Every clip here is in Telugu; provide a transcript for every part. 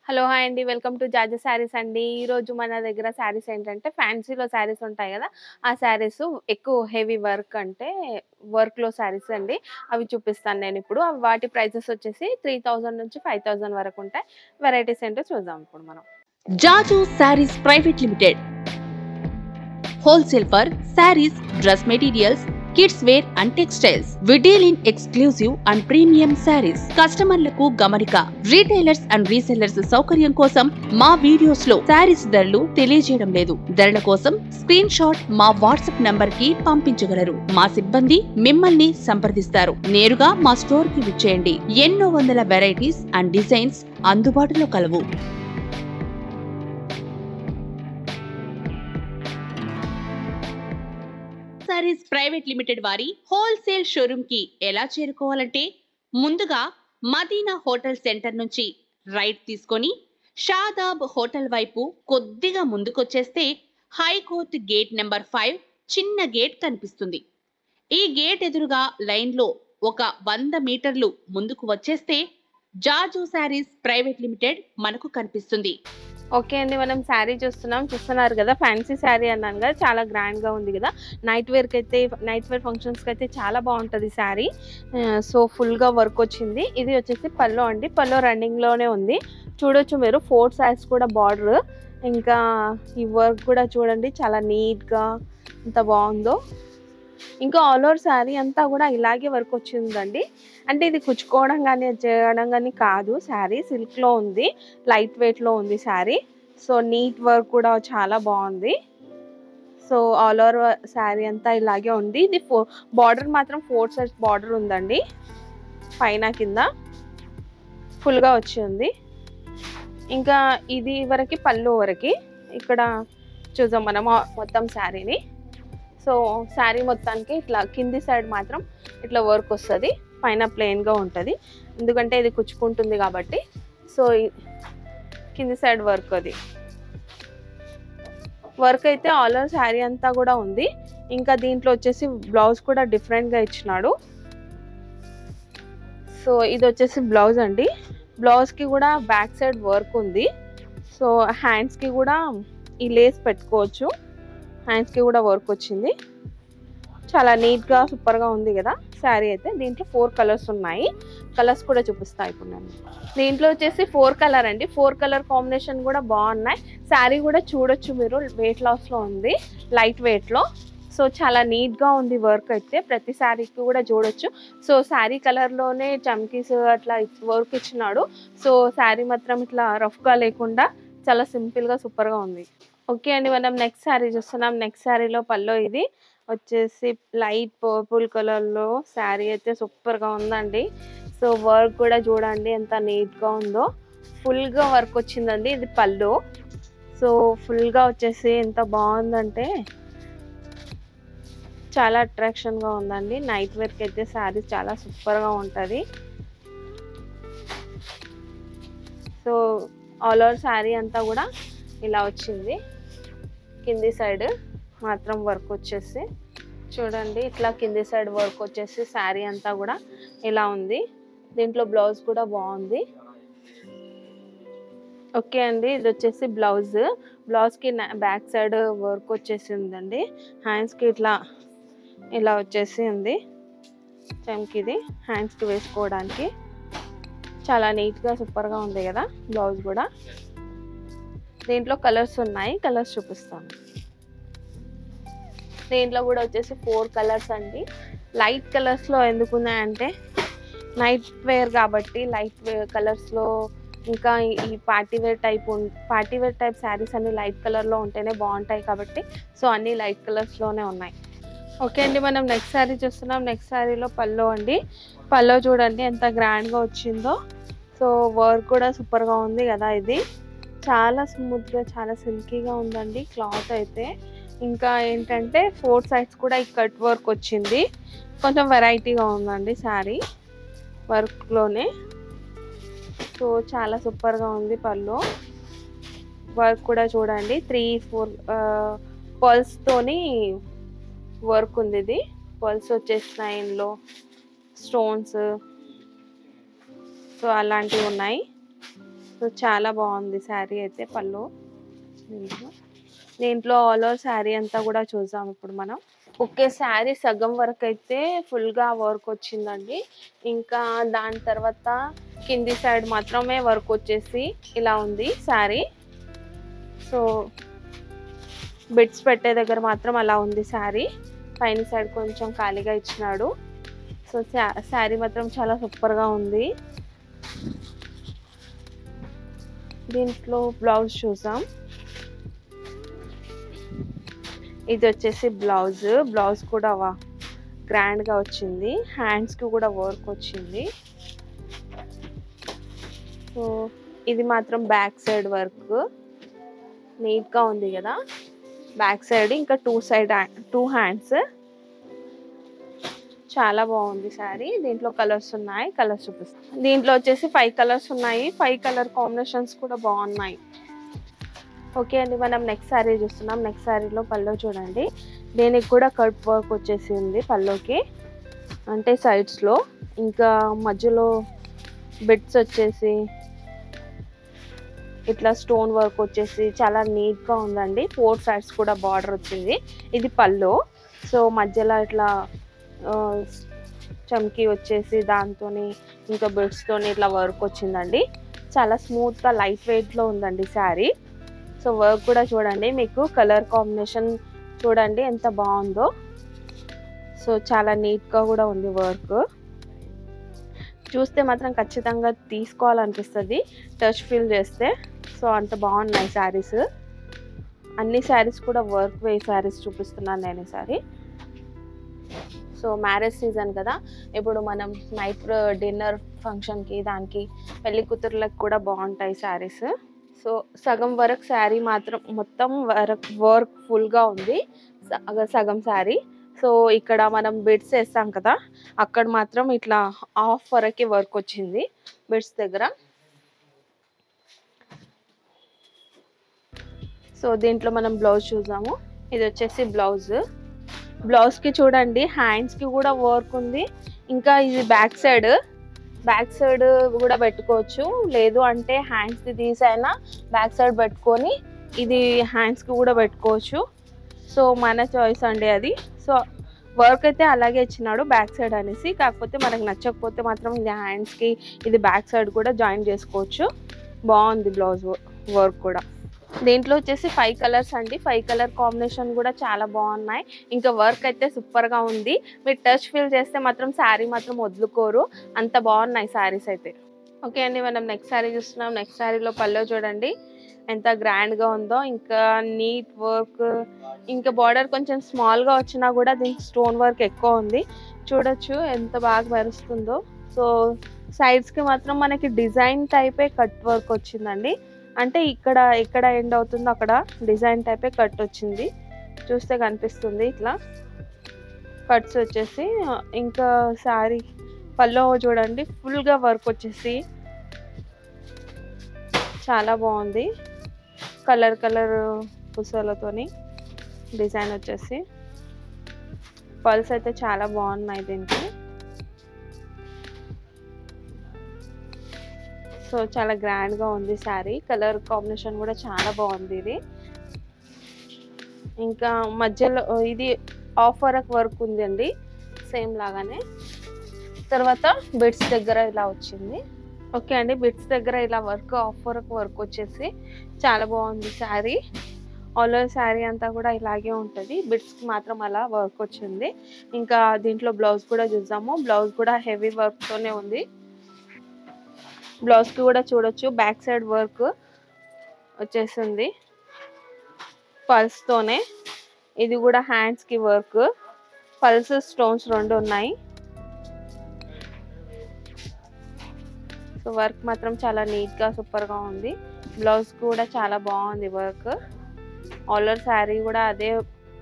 హలో! హాయ్ అండి. వెల్కమ్ టు జాజి శారీస్ అండి. ఈరోజు మన దగ్గర శారీస్ ఏంటంటే ఫ్యాన్సీలో శారీస్ ఉంటాయి గదా! ఆ శారీస్ ఎక్కువ హెవీ వర్క్ అంటే వర్క్‌లో శారీస్ అండి. అవి చూపిస్తాను నేనిప్పుడు. వాటి ప్రైజెస్ వచ్చేసి 3000 నుంచి 5000 వరకు ఉంటాయి. వెరైటీస్ ఏంటో చూద్దాం ఇప్పుడు మనం. జాజు saris private limited wholesale for saris, dress materials, kids wear and textiles. We deal in exclusive and premium saris. కస్టమర్లకు గమనిక, రీటైలర్స్ అండ్ రీసెల్లర్స్ సౌకర్యం కోసం మా వీడియోస్ లో శారీస్ ధరలు తెలియజేయడం లేదు. ధరల కోసం స్క్రీన్ షాట్ మా వాట్సాప్ నంబర్ కి పంపించగలరు. మా సిబ్బంది మిమ్మల్ని సంప్రదిస్తారు. నేరుగా మా స్టోర్ కి విచ్చేయండి. ఎన్నో వందల వెరైటీస్ అండ్ డిజైన్స్ అందుబాటులో కలవు. శారీస్ ప్రైవేట్ లిమిటెడ్ వారి హోల్సేల్ షోరూమ్ కి ఎలా చేరుకోవాలంటే ముందుగా మదీనా హోటల్ సెంటర్ నుంచి రైట్ తీసుకొని షాదాబ్ హోటల్ వైపు కొద్దిగా ముందుకొచ్చేస్తే హైకోర్ట్ గేట్ నెంబర్ 5 చిన్న గేట్ కనిపిస్తుంది. ఈ గేట్ ఎదురుగా లైన్లో ఒక 100 మీటర్లు ముందుకు వచ్చేస్తే జాజు శారీస్ ప్రైవేట్ లిమిటెడ్ మనకు కనిపిస్తుంది. ఓకే అండి. మనం శారీ చూస్తున్నారు గదా! ఫ్యాన్సీ శారీ అన్నాను గదా! చాలా గ్రాండ్‌గా ఉంది గదా! నైట్ వేర్ ఫంక్షన్స్‌కైతే చాలా బావుంటది శారీ. సో, ఫుల్‌గా వర్క్ వచ్చింది. ఇది వచ్చేసి పల్లో అండి. పల్లో రన్నింగ్‌లోనే ఉంది. చూడొచ్చు మీరు 4 సైడ్స్ కూడా బార్డర్. ఇంకా ఈ వర్క్ కూడా చూడండి చాలా నీట్‌గా ఎంత బావుందో. ఇంకా ఆల్ ఓవర్ శారీ అంతా కూడా ఇలాగే వర్క్ వచ్చిందండి. అంటే ఇది కుచ్చుకోవడం గానీ, చేయడం గానీ కాదు. శారీ సిల్క్‌లో ఉంది. లైట్ వెయిట్‌లో ఉంది శారీ. సో, నీట్ వర్క్ కూడా చాలా బావుంది. సో, ఆల్ ఓవర్ శారీ అంతా ఇలాగే ఉంది. ఇది బార్డర్ మాత్రం 4 సైడ్స్ బార్డర్ ఉందండి. పైన కింద ఫుల్‌గా వచ్చింది. ఇంకా ఇది వరకి పళ్ళు వరకి. ఇక్కడ చూద్దాం మనం మొత్తం శారీని. సో, శారీ మొత్తానికి ఇట్లా కింది సైడ్ మాత్రం ఇట్లా వర్క్ వస్తది. పైన ప్లెయిన్‌గా ఉంటది. ఎందుకంటే ఇది కుచ్చుకుంటుంది కాబట్టి. సో, కింది సైడ్ వర్క్ అది. వర్క్ అయితే ఆల్ ఓవర్ శారీ అంతా కూడా ఉంది. ఇంకా దీంట్లో వచ్చేసి బ్లౌజ్ కూడా డిఫరెంట్‌గా ఇచ్చినాడు. సో, ఇది వచ్చేసి బ్లౌజ్ అండి. బ్లౌజ్‌కి కూడా బ్యాక్ సైడ్ వర్క్ ఉంది. సో, హ్యాండ్స్‌కి కూడా ఈ లేస్ పెట్టుకోవచ్చు. హ్యాండ్స్‌కి కూడా వర్క్ వచ్చింది. చాలా నీట్‌గా సూపర్‌గా ఉంది కదా శారీ అయితే. దీంట్లో 4 కలర్స్ ఉన్నాయి. కలర్స్ కూడా చూపిస్తా ఇప్పుడు నేను. దీంట్లో వచ్చేసి 4 కలర్ అండి. 4 కలర్ కాంబినేషన్ కూడా బాగున్నాయి. శారీ కూడా చూడొచ్చు మీరు, వెయిట్ లాస్‌లో ఉంది, లైట్ వెయిట్‌లో. సో, చాలా నీట్‌గా ఉంది వర్క్ అయితే. ప్రతి శారీకి కూడా చూడొచ్చు. సో, శారీ కలర్‌లోనే చమ్కీస్ అట్లా వర్క్ ఇచ్చినాడు. సో, శారీ మాత్రం ఇట్లా రఫ్‌గా లేకుండా చాలా సింపుల్‌గా సూపర్‌గా ఉంది. ఓకే అండి. మనం నెక్స్ట్ శారీ చూస్తున్నాం. నెక్స్ట్ శారీలో పల్లో ఇది వచ్చేసి లైట్ పర్పుల్ కలర్‌లో శారీ అయితే సూపర్‌గా ఉందండి. సో, వర్క్ కూడా చూడండి ఎంత నీట్‌గా ఉందో. ఫుల్‌గా వర్క్ వచ్చిందండి. ఇది పల్లో. సో, ఫుల్‌గా వచ్చేసి ఎంత బాగుందంటే చాలా అట్రాక్షన్‌గా ఉందండి. నైట్ వేర్‌కి అయితే శారీ చాలా సూపర్‌గా ఉంటది. సో, ఆల్ ఓవర్ శారీ అంతా కూడా ఇలా వచ్చింది. కింది సైడ్ మాత్రం వర్క్ వచ్చేసి చూడండి ఇట్లా కింది సైడ్ వర్క్ వచ్చేసి శారీ అంతా కూడా ఇలా ఉంది. దీంట్లో బ్లౌజ్ కూడా బాగుంది. ఓకే అండి. ఇది వచ్చేసి బ్లౌజ్కి బ్యాక్ సైడ్ వర్క్ వచ్చేసి ఉందండి. హ్యాండ్స్కి ఇలా వచ్చేసి ఉంది. చమ్కీది హ్యాండ్స్కి వేసుకోవడానికి చాలా నీట్‌గా సూపర్‌గా ఉంది కదా బ్లౌజ్ కూడా. దీంట్లో కలర్స్ ఉన్నాయి. కలర్స్ చూపిస్తాను. దీంట్లో కూడా వచ్చేసి 4 కలర్స్ అండి. లైట్ కలర్స్‌లో ఎందుకున్నాయంటే నైట్ వేర్ కాబట్టి లైట్ వేర్ కలర్స్‌లో. ఇంకా ఈ పార్టీ వేర్ టైప్ శారీస్ అన్ని లైట్ కలర్‌లో ఉంటేనే బాగుంటాయి కాబట్టి సో, అన్ని లైట్ కలర్స్‌లోనే ఉన్నాయి. ఓకే అండి. మనం నెక్స్ట్ శారీ చూస్తున్నాం. నెక్స్ట్ శారీలో పల్లో అండి. పల్లో చూడండి ఎంత గ్రాండ్‌గా వచ్చిందో. సో, వర్క్ కూడా సూపర్‌గా ఉంది కదా ఇది. చాలా స్మూత్‌గా చాలా సిల్కీగా ఉందండి క్లాత్ అయితే. ఇంకా ఏంటంటే 4 సైడ్స్ కూడా ఈ కట్ వర్క్ వచ్చింది. కొంచెం వెరైటీగా ఉందండి శారీ వర్క్‌లోనే. సో, చాలా సూపర్‌గా ఉంది పళ్ళు. వర్క్ కూడా చూడండి 3, 4 పర్ల్స్‌తోని వర్క్ ఉంది ఇది. పర్ల్స్ వచ్చేసినాయి ఇందులో. స్టోన్స్ సో, అలాంటివి ఉన్నాయి. సో చాలా బాగుంది శారీ అయితే పళ్ళు. దీంట్లో ఆల్ ఓవర్ శారీ అంతా కూడా చూద్దాం ఇప్పుడు మనం. ఓకే, శారీ సగం వరకు అయితే ఫుల్గా వర్క్ వచ్చిందండి. ఇంకా దాని తర్వాత కింది సైడ్ మాత్రమే వర్క్ వచ్చేసి ఇలా ఉంది శారీ. సో బిట్స్ పెట్టే దగ్గర మాత్రం అలా ఉంది శారీ. పైన సైడ్ కొంచెం ఖాళీగా ఇచ్చినాడు. సో శారీ మాత్రం చాలా సూపర్గా ఉంది. దీంట్లో బ్లౌజ్ చూసాం. ఇది వచ్చేసి బ్లౌజ్ కూడా గ్రాండ్గా వచ్చింది. హ్యాండ్స్కి కూడా వర్క్ వచ్చింది. సో ఇది మాత్రం బ్యాక్ సైడ్ వర్క్ నీట్గా ఉంది కదా. బ్యాక్ సైడ్ ఇంకా టూ హ్యాండ్స్. చాలా బాగుంది శారీ. దీంట్లో కలర్స్ ఉన్నాయి, కలర్స్ చూపిస్తాను. దీంట్లో వచ్చేసి 5 కలర్స్ ఉన్నాయి. 5 కలర్ కాంబినేషన్స్ కూడా బాగున్నాయి. ఓకే అండి, మనం నెక్స్ట్ శారీ చూస్తున్నాం. నెక్స్ట్ శారీలో పల్లో చూడండి. దీనికి కూడా కట్ వర్క్ వచ్చేసి ఉంది పల్లోకి, అంటే సైడ్స్లో. ఇంకా మధ్యలో బిట్స్ వచ్చేసి ఇట్లా స్టోన్ వర్క్ వచ్చేసి చాలా నీట్గా ఉందండి. 4 సైడ్స్ కూడా బార్డర్ వచ్చింది. ఇది పల్లో. సో మధ్యలో ఇట్లా చమ్కీ వచ్చేసి దాంతో ఇంకా బిట్స్తో ఇట్లా వర్క్ వచ్చిందండి. చాలా స్మూత్గా లైట్ వెయిట్లో ఉందండి శారీ. సో వర్క్ కూడా చూడండి, మీకు కలర్ కాంబినేషన్ చూడండి ఎంత బాగుందో. సో చాలా నీట్గా కూడా ఉంది వర్క్. చూస్తే మాత్రం ఖచ్చితంగా తీసుకోవాలనిపిస్తుంది టచ్ ఫీల్ చేస్తే. సో అంత బాగున్నాయి శారీస్. అన్ని శారీస్ కూడా వర్క్ వే శారీస్ చూపిస్తున్నాను నేను ఈసారి. సో మ్యారేజ్ సీజన్ కదా, ఇప్పుడు మనం నైట్ డిన్నర్ ఫంక్షన్కి దానికి పెళ్లి కూతుర్లకు కూడా బాగుంటాయి శారీస్. సో సగం వరకు శారీ మాత్రం మొత్తం వర్క్ ఫుల్గా ఉంది సగం శారీ. సో ఇక్కడ మనం బిడ్స్ వేస్తాం కదా, అక్కడ మాత్రం ఇట్లా హాఫ్ వరకే వర్క్ వచ్చింది బిడ్స్ దగ్గర. సో దీంట్లో మనం బ్లౌజ్ చూద్దాము. ఇది వచ్చేసి బ్లౌజ్కి చూడండి హ్యాండ్స్కి కూడా వర్క్ ఉంది. ఇంకా ఇది బ్యాక్ సైడ్ కూడా పెట్టుకోవచ్చు, లేదు అంటే హ్యాండ్స్ది తీసైనా బ్యాక్ సైడ్ పెట్టుకొని ఇది హ్యాండ్స్కి కూడా పెట్టుకోవచ్చు. సో మన చాయిస్ అండి అది. సో వర్క్ అయితే అలాగే ఇచ్చినాడు బ్యాక్ సైడ్ అనేసి. కాకపోతే మనకు నచ్చకపోతే మాత్రం ఇది హ్యాండ్స్కి ఇది బ్యాక్ సైడ్ కూడా జాయిన్ చేసుకోవచ్చు. బాగుంది బ్లౌజ్ వర్క్ కూడా. దీంట్లో వచ్చేసి 5 కలర్స్ అండి. 5 కలర్ కాంబినేషన్ కూడా చాలా బాగున్నాయి. ఇంకా వర్క్ అయితే సూపర్గా ఉంది. మీరు టచ్ ఫీల్ చేస్తే మాత్రం శారీ మాత్రం వదులుకోరు, అంత బాగున్నాయి శారీస్ అయితే. ఓకే అండి, మనం నెక్స్ట్ శారీ చూస్తున్నాం. నెక్స్ట్ శారీలో పల్లో చూడండి ఎంత గ్రాండ్గా ఉందో. ఇంకా నీట్ వర్క్, ఇంకా బార్డర్ కొంచెం స్మాల్గా వచ్చినా కూడా దీనికి స్టోన్ వర్క్ ఎక్కువ ఉంది. చూడొచ్చు ఎంత బాగా మెరుస్తుందో. సో సైడ్స్కి మాత్రం మనకి డిజైన్ టైపే కట్ వర్క్ వచ్చిందండి. అంటే ఇక్కడ ఎండ్ అవుతుందో అక్కడ డిజైన్ టైపే కట్ వచ్చింది. చూస్తే కనిపిస్తుంది ఇట్లా కట్స్ వచ్చేసి. ఇంకా శారీ పల్లో చూడండి ఫుల్గా వర్క్ వచ్చేసి చాలా బాగుంది. కలర్ పుసలతోని డిజైన్ వచ్చేసి. పల్స్ అయితే చాలా బాగున్నాయి దీనికి. సో చాలా గ్రాండ్గా ఉంది శారీ. కలర్ కాంబినేషన్ కూడా చాలా బాగుంది ఇది. ఇంకా మధ్యలో ఇది హాఫ్ వర్క్ ఉంది అండి సేమ్ లాగానే. తర్వాత బిట్స్ దగ్గర ఇలా వచ్చింది. ఓకే అండి, బిట్స్ దగ్గర ఇలా హాఫ్ వర్క్ వచ్చేసి చాలా బాగుంది శారీ. ఆల్ ఓవర్ శారీ అంతా కూడా ఇలాగే ఉంటుంది. బిట్స్కి మాత్రం అలా వర్క్ వచ్చింది. ఇంకా దీంట్లో బ్లౌజ్ కూడా చూద్దాము. బ్లౌజ్ కూడా హెవీ వర్క్తోనే ఉంది. బ్లౌజ్కి కూడా చూడొచ్చు బ్యాక్ సైడ్ వర్క్ వచ్చేసింది పల్స్తోనే. ఇది కూడా హ్యాండ్స్కి వర్క్, పల్స్ స్టోన్స్ 2 ఉన్నాయి. సో వర్క్ మాత్రం చాలా నీట్గా సూపర్గా ఉంది. బ్లౌజ్ కూడా చాలా బాగుంది వర్క్. ఆల్ ఓవర్ శారీ కూడా అదే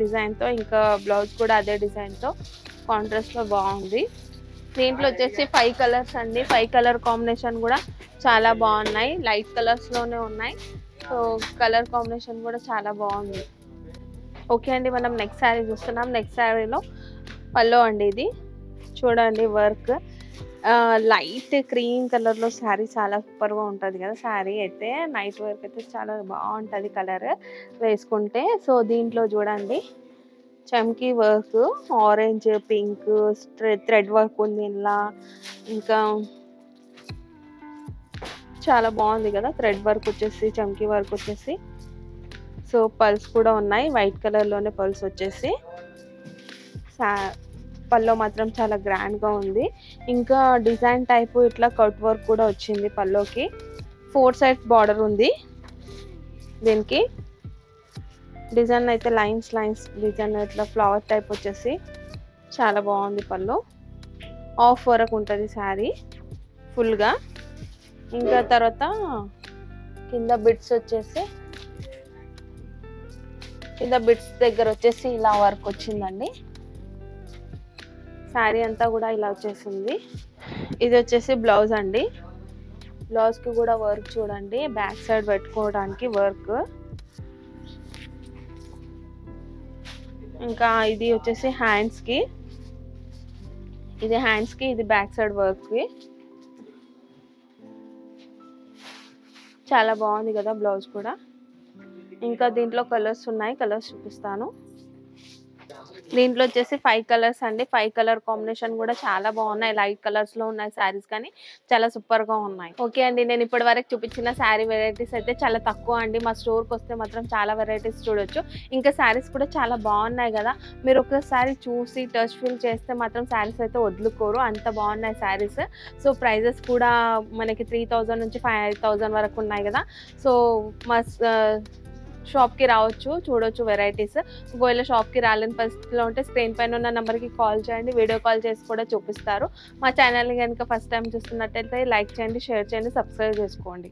డిజైన్తో, ఇంకా బ్లౌజ్ కూడా అదే డిజైన్తో కాంట్రాస్ట్లో బాగుంది. దీంట్లో వచ్చేసి 5 కలర్స్ అండి. 5 కలర్ కాంబినేషన్ కూడా చాలా బాగున్నాయి. లైట్ కలర్స్లోనే ఉన్నాయి. సో కలర్ కాంబినేషన్ కూడా చాలా బాగుంది. ఓకే అండి, మనం నెక్స్ట్ శారీ చూస్తున్నాం. నెక్స్ట్ శారీలో పల్లో అండి. ఇది చూడండి వర్క్ లైట్ క్రీమ్ కలర్లో శారీ చాలా సూపర్గా ఉంటుంది కదా. శారీ అయితే నైట్ వేర్కి అయితే చాలా బాగుంటుంది కలర్ వేసుకుంటే. సో దీంట్లో చూడండి చమ్కీ work, orange, pink, thread work ఉంది ఇలా. ఇంకా చాలా బాగుంది కదా, థ్రెడ్ వర్క్ వచ్చేసి, చమ్కీ వర్క్ వచ్చేసి. సో పల్స్ కూడా ఉన్నాయి, వైట్ కలర్లోనే పల్స్ వచ్చేసి. పల్లో మాత్రం చాలా గ్రాండ్గా ఉంది. ఇంకా డిజైన్ టైపు ఇట్లా కట్ వర్క్ కూడా వచ్చింది పల్లోకి. 4 సైడ్ బార్డర్ ఉంది దీనికి. డిజైన్ అయితే లైన్స్ డిజైన్ ఇట్లా ఫ్లవర్ టైప్ వచ్చేసి చాలా బాగుంది పళ్ళు. ఆఫ్ వరకు ఉంటుంది శారీ ఫుల్గా. ఇంకా తర్వాత కింద బిట్స్ వచ్చేసి, కింద బిట్స్ దగ్గర వచ్చేసి ఇలా వర్క్ వచ్చిందండి. శారీ అంతా కూడా ఇలా వచ్చేసింది. ఇది వచ్చేసి బ్లౌజ్ అండి. బ్లౌజ్కి కూడా వర్క్ చూడండి, బ్యాక్ సైడ్ పెట్టుకోవడానికి వర్క్. ఇంకా ఇది వచ్చేసి హ్యాండ్స్కి, ఇది హ్యాండ్స్కి, ఇది బ్యాక్ సైడ్ వర్క్కి. చాలా బాగుంది కదా బ్లౌజ్ కూడా. ఇంకా దీంట్లో కలర్స్ ఉన్నాయి, కలర్స్ చూపిస్తాను. దీంట్లో వచ్చేసి 5 కలర్స్ అండి. 5 కలర్ కాంబినేషన్ కూడా చాలా బాగున్నాయి. లైట్ కలర్స్ లో ఉన్నాయి శారీస్, కానీ చాలా సూపర్ గా ఉన్నాయి. ఓకే అండి, నేను ఇప్పటి వరకు చూపించిన శారీ వెరైటీస్ అయితే చాలా తక్కువ అండి. మా స్టోర్కి వస్తే మాత్రం చాలా వెరైటీస్ చూడొచ్చు. ఇంకా శారీస్ కూడా చాలా బాగున్నాయి కదా. మీరు ఒకసారి చూసి టచ్ ఫీల్ చేస్తే మాత్రం శారీస్ అయితే వదులుకోరు, అంత బాగున్నాయి శారీస్. సో ప్రైజెస్ కూడా మనకి 3000 నుంచి 5000 వరకు ఉన్నాయి కదా. సో మా షాప్కి రావచ్చు, చూడొచ్చు వెరైటీస్. ఒకవేళ షాప్కి రాలేని పరిస్థితిలో ఉంటే స్క్రీన్ పైన ఉన్న నెంబర్కి కాల్ చేయండి, వీడియో కాల్ చేసి కూడా చూపిస్తారు. మా ఛానల్ని కనుక ఫస్ట్ టైం చూస్తున్నట్టయితే లైక్ చేయండి, షేర్ చేయండి, సబ్స్క్రైబ్ చేసుకోండి.